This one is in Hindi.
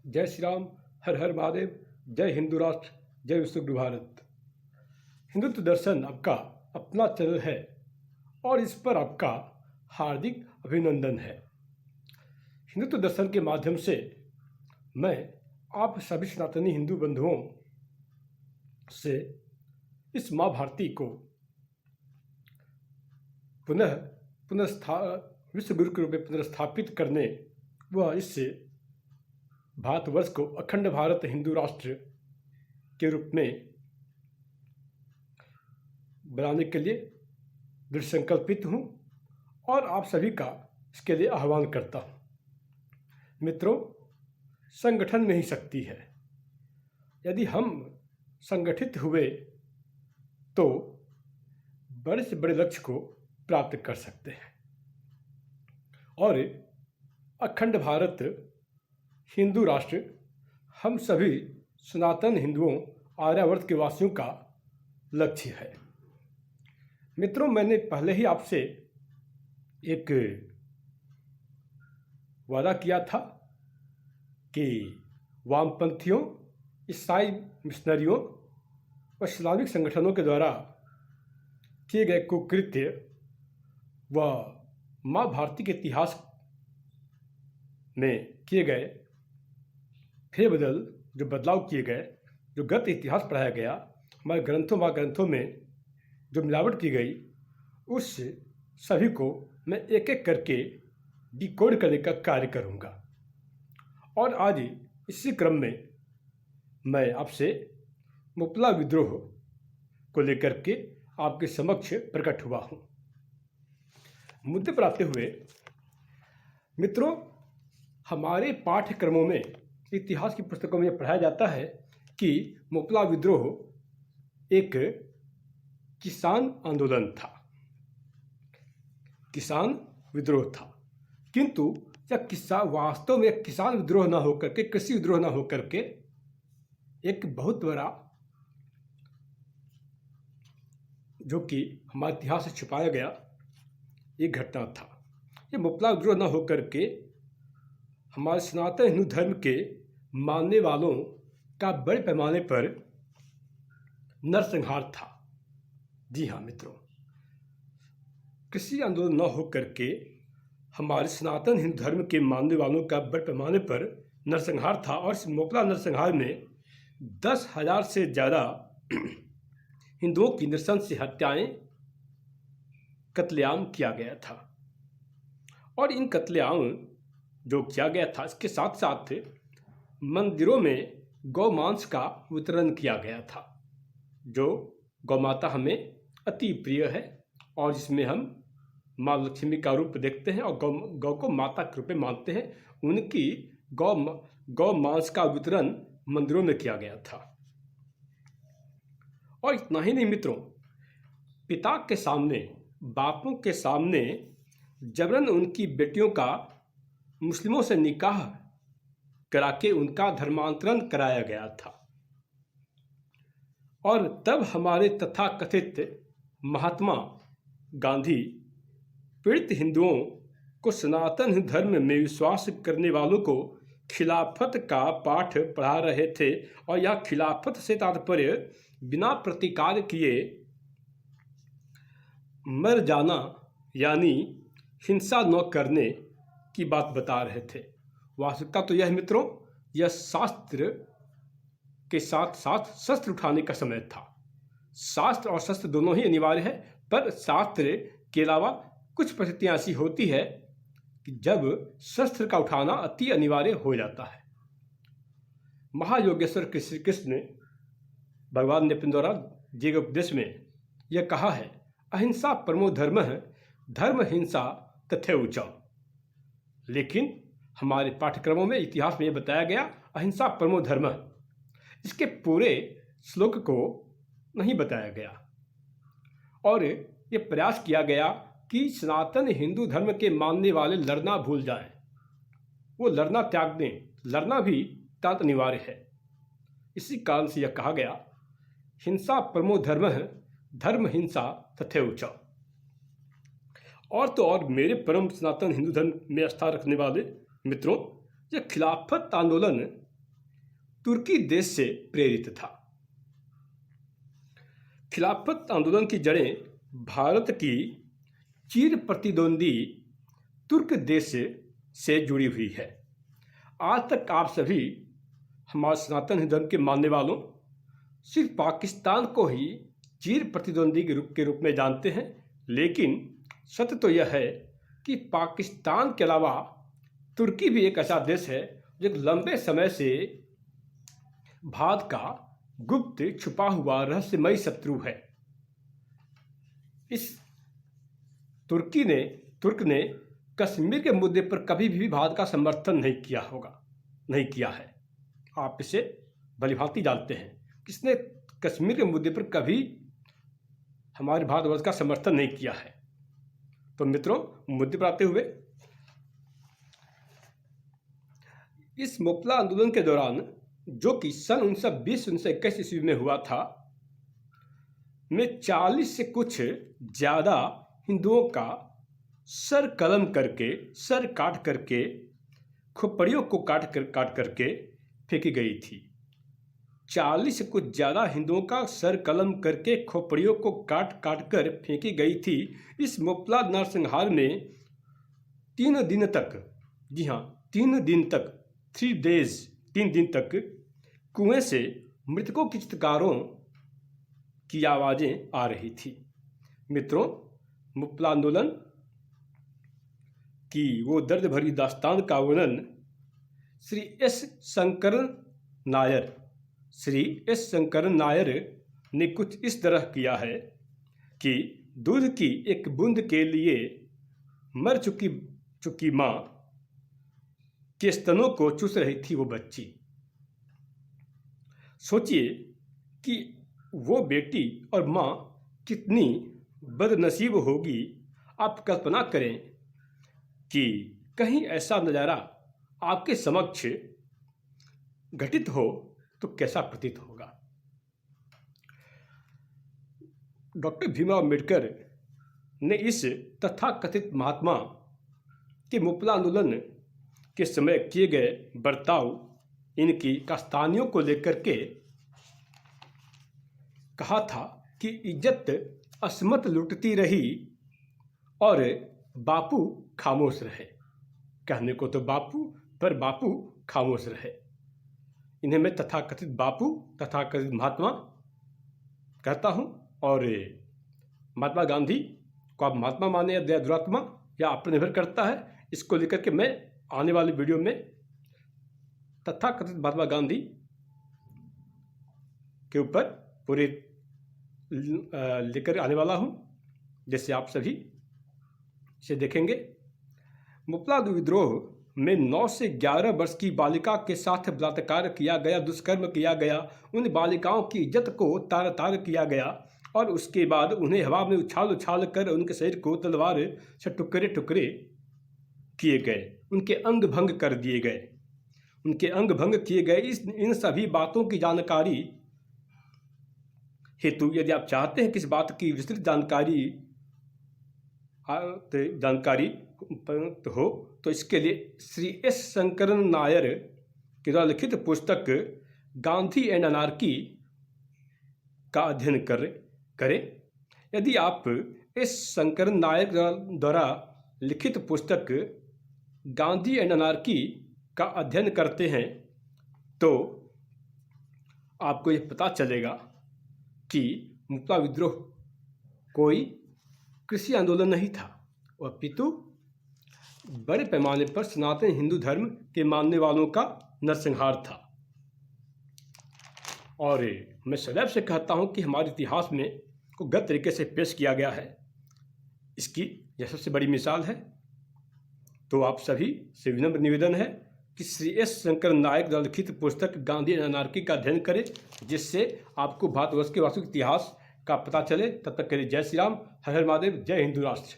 जय श्री राम। हर हर महादेव। जय हिंदू राष्ट्र, जय विश्व गुरु भारत। हिंदुत्व दर्शन आपका अपना चैनल है और इस पर आपका हार्दिक अभिनंदन है। हिंदुत्व दर्शन के माध्यम से मैं आप सभी सनातनी हिंदू बंधुओं से इस माँ भारती को विश्व गुरु के रूप में पुनर्स्थापित करने व इससे भारतवर्ष को अखंड भारत हिंदू राष्ट्र के रूप में बनाने के लिए दृढ़ संकल्पित हूँ और आप सभी का इसके लिए आह्वान करता हूँ। मित्रों, संगठन में ही शक्ति है। यदि हम संगठित हुए तो बड़े से बड़े लक्ष्य को प्राप्त कर सकते हैं और अखंड भारत हिंदू राष्ट्र हम सभी सनातन हिंदुओं आर्यावर्त के वासियों का लक्ष्य है। मित्रों, मैंने पहले ही आपसे एक वादा किया था कि वामपंथियों, ईसाई मिशनरियों व इस्लामिक संगठनों के द्वारा किए गए कुकृत्य व माँ भारती के इतिहास में किए गए फेरबदल, जो बदलाव किए गए, जो गलत इतिहास पढ़ाया गया, हमारे ग्रंथों में जो मिलावट की गई, उस सभी को मैं एक एक करके डिकोड करने का कार्य करूँगा। और आज इसी क्रम में मैं आपसे मुपला विद्रोह को लेकर के आपके समक्ष प्रकट हुआ हूँ। मुद्दे पर आते हुए मित्रों, हमारे पाठ्यक्रमों में, इतिहास की पुस्तकों में पढ़ाया जाता है कि मुपला विद्रोह एक किसान आंदोलन था, किसान विद्रोह था। किंतु यह वास्तव में किसान विद्रोह ना होकर के, कृषि विद्रोह ना होकर के एक बहुत बड़ा, जो कि हमारे इतिहास से छुपाया गया एक घटना था। ये मुपला विद्रोह ना होकर के हमारे सनातन हिंदू धर्म के मानने वालों का बड़े पैमाने पर नरसंहार था। जी हाँ मित्रों, कृषि आंदोलन न होकर के हमारे सनातन हिंदू धर्म के मानने वालों का बड़े पैमाने पर नरसंहार था और इस मुपला नरसंहार में 10,000 से ज़्यादा हिंदुओं की नृशंस हत्याएं, कत्लेआम किया गया था। और इन कत्लेआम जो किया गया था, इसके साथ साथ मंदिरों में गौ मांस का वितरण किया गया था, जो गौ माता हमें अति प्रिय है और जिसमें हम माँ लक्ष्मी का रूप देखते हैं और गौ को माता के रूप में मानते हैं। उनकी गौ मांस का वितरण मंदिरों में किया गया था। और इतना ही नहीं मित्रों, पिता के सामने, बापों के सामने जबरन उनकी बेटियों का मुस्लिमों से निकाह करा के उनका धर्मांतरण कराया गया था। और तब हमारे तथाकथित महात्मा गांधी पीड़ित हिंदुओं को, सनातन हिंदू धर्म में विश्वास करने वालों को खिलाफत का पाठ पढ़ा रहे थे। और यह खिलाफत से तात्पर्य बिना प्रतिकार किए मर जाना, यानी हिंसा न करने की बात बता रहे थे। वास्तविकता तो यह मित्रों, यह शास्त्र के साथ साथ शस्त्र उठाने का समय था। शास्त्र और शस्त्र दोनों ही अनिवार्य है, पर शास्त्र के अलावा कुछ परिस्थितियां ऐसी होती है कि जब शस्त्र का उठाना अति अनिवार्य हो जाता है। महायोगेश्वर श्री कृष्ण भगवान ने अपने द्वारा दिए गए उपदेश में यह कहा है, अहिंसा परमो धर्मः, धर्म हिंसा तथैवच। लेकिन हमारे पाठ्यक्रमों में, इतिहास में यह बताया गया अहिंसा परमो धर्मः। इसके पूरे श्लोक को नहीं बताया गया और ये प्रयास किया गया कि सनातन हिंदू धर्म के मानने वाले लड़ना भूल जाएं, वो लड़ना त्याग दें। लड़ना भी तात अनिवार्य है। इसी कारण से यह कहा गया, हिंसा परमो धर्मः, धर्म हिंसा तथैवच। और तो और मेरे परम सनातन हिंदू धर्म में आस्था रखने वाले मित्रों, यह खिलाफत आंदोलन तुर्की देश से प्रेरित था। खिलाफत आंदोलन की जड़ें भारत की चिर प्रतिद्वंदी तुर्क देश से जुड़ी हुई है। आज तक आप सभी हमारे सनातन हिंदू धर्म के मानने वालों सिर्फ पाकिस्तान को ही चिर प्रतिद्वंदी के रूप में जानते हैं, लेकिन सत्य तो यह है कि पाकिस्तान के अलावा तुर्की भी एक ऐसा देश है जो लंबे समय से भारत का गुप्त छुपा हुआ रहस्यमयी शत्रु है। इस तुर्क ने कश्मीर के मुद्दे पर कभी भी भारत का समर्थन नहीं किया है। आप इसे भलीभांति जानते हैं। किसने कश्मीर के मुद्दे पर कभी हमारे भारतवर्ष का समर्थन नहीं किया है। तो मित्रों, मुद्दे पर आते हुए, इस मोपला आंदोलन के दौरान, जो कि सन 1920-1921 ईस्वी में हुआ था, में 40 से कुछ ज़्यादा हिंदुओं का सर काट करके खोपड़ियों को काट करके फेंकी गई थी। 40 से कुछ ज़्यादा हिंदुओं का सर कलम करके खोपड़ियों को काट कर फेंकी गई थी। इस मोपला नरसंहार में 3 दिन तक, जी हाँ 3 दिन तक, 3 दिन तक कुएं से मृतकों की चित्कारों की आवाज़ें आ रही थी। मित्रों, मोपला आंदोलन की वो दर्द भरी दास्तान का वर्णन श्री एस शंकरन नायर ने कुछ इस तरह किया है कि दूध की एक बूंद के लिए मर चुकी माँ के स्तनों को चूस रही थी वो बच्ची। सोचिए कि वो बेटी और माँ कितनी बदनसीब होगी। आप कल्पना करें कि कहीं ऐसा नज़ारा आपके समक्ष घटित हो तो कैसा प्रतीत होगा। डॉक्टर भीमराव अम्बेडकर ने इस तथाकथित महात्मा के मोपला आंदोलन के समय किए गए बर्ताव, इनकी कास्तानियों को लेकर के कहा था कि इज्जत असमत लुटती रही और बापू खामोश रहे। कहने को तो बापू, पर बापू खामोश रहे। इन्हें मैं तथाकथित बापू, तथाकथित महात्मा कहता हूँ। और महात्मा गांधी को आप महात्मा माने या दुरात्मा, या आप पर निर्भर करता है। इसको लेकर के मैं आने वाली वीडियो में तथाकथित महात्मा गांधी के ऊपर पूरे लेकर आने वाला हूँ, जैसे आप सभी इसे देखेंगे। मोपला विद्रोह में 9 से 11 वर्ष की बालिका के साथ बलात्कार किया गया, दुष्कर्म किया गया। उन बालिकाओं की इज्जत को तार किया गया और उसके बाद उन्हें हवा में उछाल कर उनके शरीर को तलवार से टुकड़े किए गए, उनके अंग भंग कर दिए गए, उनके अंग भंग किए गए। इन सभी बातों की जानकारी हेतु, यदि आप चाहते हैं कि इस बात की विस्तृत जानकारी हो, तो इसके लिए श्री एस शंकरन नायर के द्वारा लिखित पुस्तक गांधी एंड अनार्की का अध्ययन करें। यदि आप एस शंकरन नायर द्वारा लिखित पुस्तक गांधी एंड अनार्की का अध्ययन करते हैं तो आपको यह पता चलेगा कि मोपला विद्रोह कोई कृषि आंदोलन नहीं था, अपितु बड़े पैमाने पर सनातन हिंदू धर्म के मानने वालों का नरसंहार था। और मैं सदैव से कहता हूँ कि हमारे इतिहास में को गलत तरीके से पेश किया गया है, इसकी यह सबसे बड़ी मिसाल है। तो आप सभी से विनम्र निवेदन है कि श्री एस शंकरन नायर द्वारा लिखित पुस्तक गांधी एंड अनार्की का अध्ययन करें, जिससे आपको भारतवर्ष के वास्तविक इतिहास का पता चले। तब तक के लिए जय श्री राम, हर हर महादेव, जय हिंदू राष्ट्र।